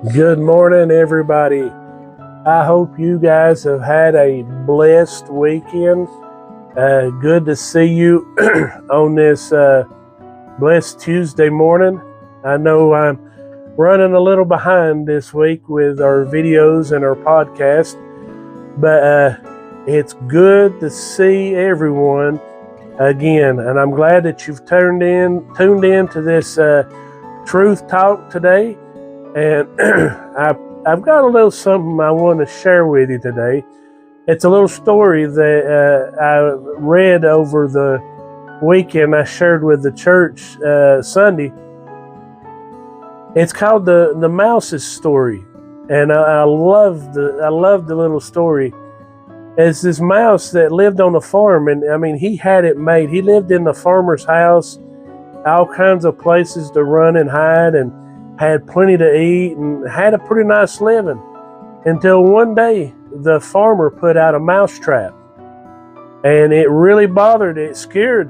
Good morning, everybody. I hope you guys have had a blessed weekend. Good to see you on this blessed Tuesday morning. I know I'm running a little behind this week with our videos and our podcast, but it's good to see everyone again. And I'm glad that you've tuned in to this Truth Talk today. And I've got a little something I want to share with you today. It's a little story that I read over the weekend. I shared with the church Sunday. It's called the Mouse's Story, and I love the little story. It's this mouse that lived on a farm, and I mean he had it made. He lived in the farmer's house, all kinds of places to run and hide, and had plenty to eat and had a pretty nice living until one day the farmer put out a mouse trap, and it really it scared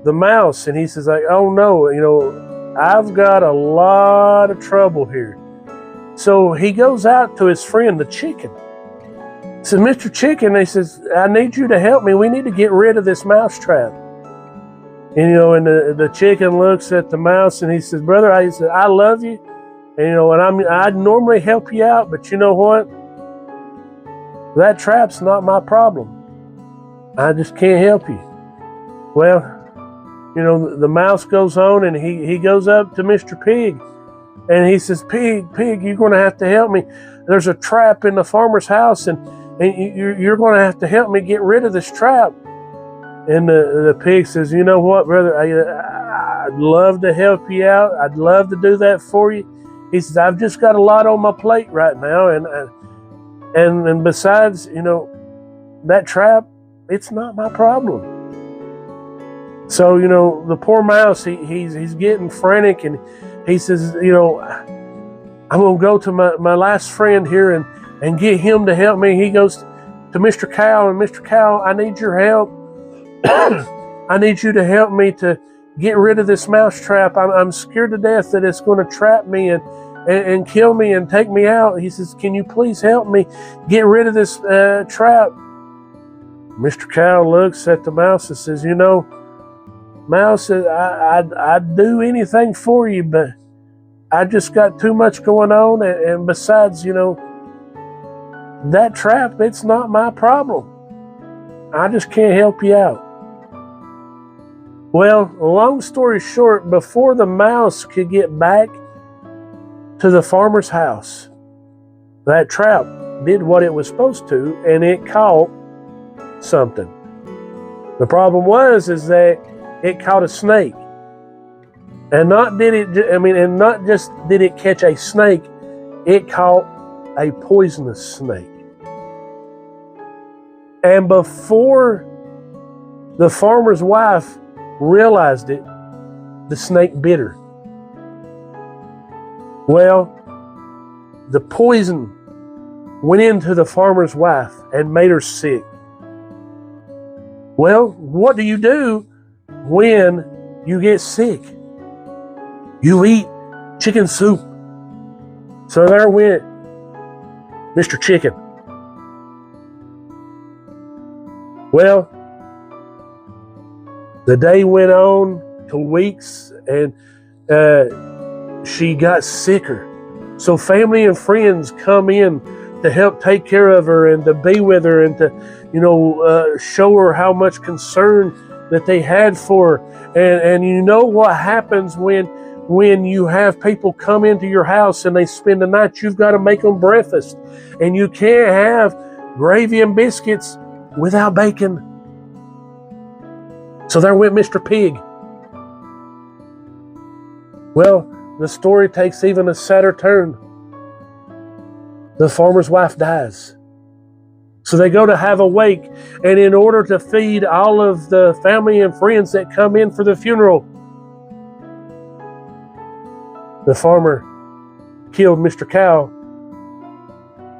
the mouse, and he says like, oh no, I've got a lot of trouble here. So he goes out to his friend the chicken. He says, Mr. Chicken, he says, I need you to help me. We need to get rid of this mouse trap. And the chicken looks at the mouse and he says, brother, I love you. And I'd normally help you out, but you know what? That trap's not my problem. I just can't help you. Well, the mouse goes on and he goes up to Mr. Pig and he says, Pig, you're going to have to help me. There's a trap in the farmer's house and you're going to have to help me get rid of this trap. And the pig says, you know what, brother, I'd love to help you out. I'd love to do that for you. He says, I've just got a lot on my plate right now. And besides, that trap, it's not my problem. So, the poor mouse, he's getting frantic and he says, I'm going to go to my last friend here and get him to help me. He goes to Mr. Cow, and Mr. Cow, I need your help. I need you to help me to get rid of this mouse trap. I'm scared to death that it's going to trap me and kill me and take me out. He says, can you please help me get rid of this trap? Mr. Cow looks at the mouse and says, Mouse, I'd do anything for you, but I just got too much going on. And besides, that trap, it's not my problem. I just can't help you out. Well, long story short, before the mouse could get back to the farmer's house, that trap did what it was supposed to, and it caught something. The problem is that it caught a snake. And not just did it catch a snake, it caught a poisonous snake. And before the farmer's wife realized it, the snake bit her. Well, the poison went into the farmer's wife and made her sick. Well, what do you do when you get sick? You eat chicken soup. So there went Mr. Chicken. Well, the day went on to weeks, and she got sicker. So family and friends come in to help take care of her and to be with her and to, show her how much concern that they had for her. And you know what happens when you have people come into your house and they spend the night? You've got to make them breakfast, and you can't have gravy and biscuits without bacon. So there went Mr. Pig. Well, the story takes even a sadder turn. The farmer's wife dies. So they go to have a wake, and in order to feed all of the family and friends that come in for the funeral, the farmer killed Mr. Cow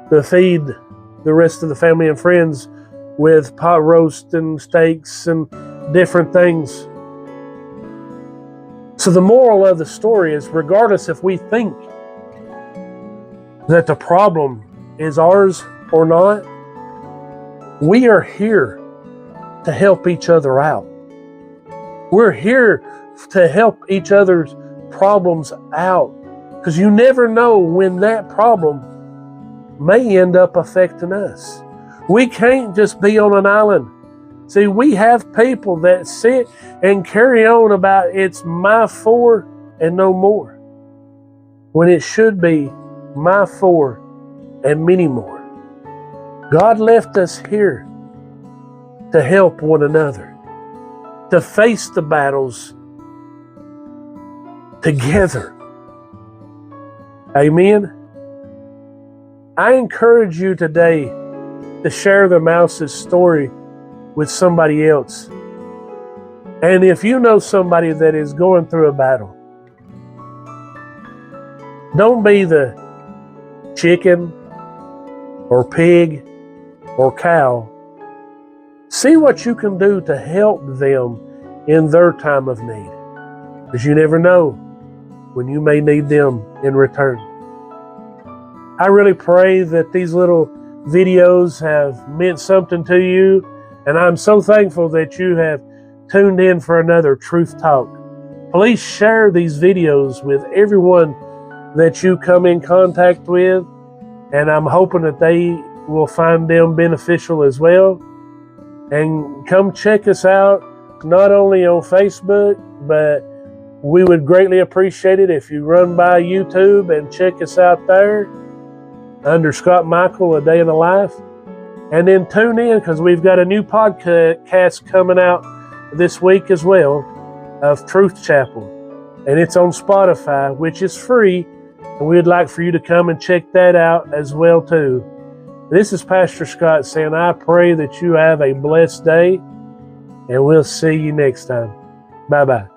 to feed the rest of the family and friends with pot roast and steaks and different things. So the moral of the story is, regardless if we think that the problem is ours or not, we are here to help each other out. We're here to help each other's problems out, because you never know when that problem may end up affecting us. We can't just be on an island. See, we have people that sit and carry on about it's my four and no more, when it should be my four and many more. God left us here to help one another, to face the battles together. Amen. I encourage you today to share the mouse's story with somebody else. And if you know somebody that is going through a battle, don't be the chicken or pig or cow. See what you can do to help them in their time of need, because you never know when you may need them in return. I really pray that these little videos have meant something to you, and I'm so thankful that you have tuned in for another Truth Talk. Please share these videos with everyone that you come in contact with, and I'm hoping that they will find them beneficial as well. And come check us out, not only on Facebook, but we would greatly appreciate it if you run by YouTube and check us out there under Scott Michael, A Day in the Life. And then tune in, because we've got a new podcast coming out this week as well of Truth Chapel. And it's on Spotify, which is free. And we'd like for you to come and check that out as well too. This is Pastor Scott saying, I pray that you have a blessed day, and we'll see you next time. Bye-bye.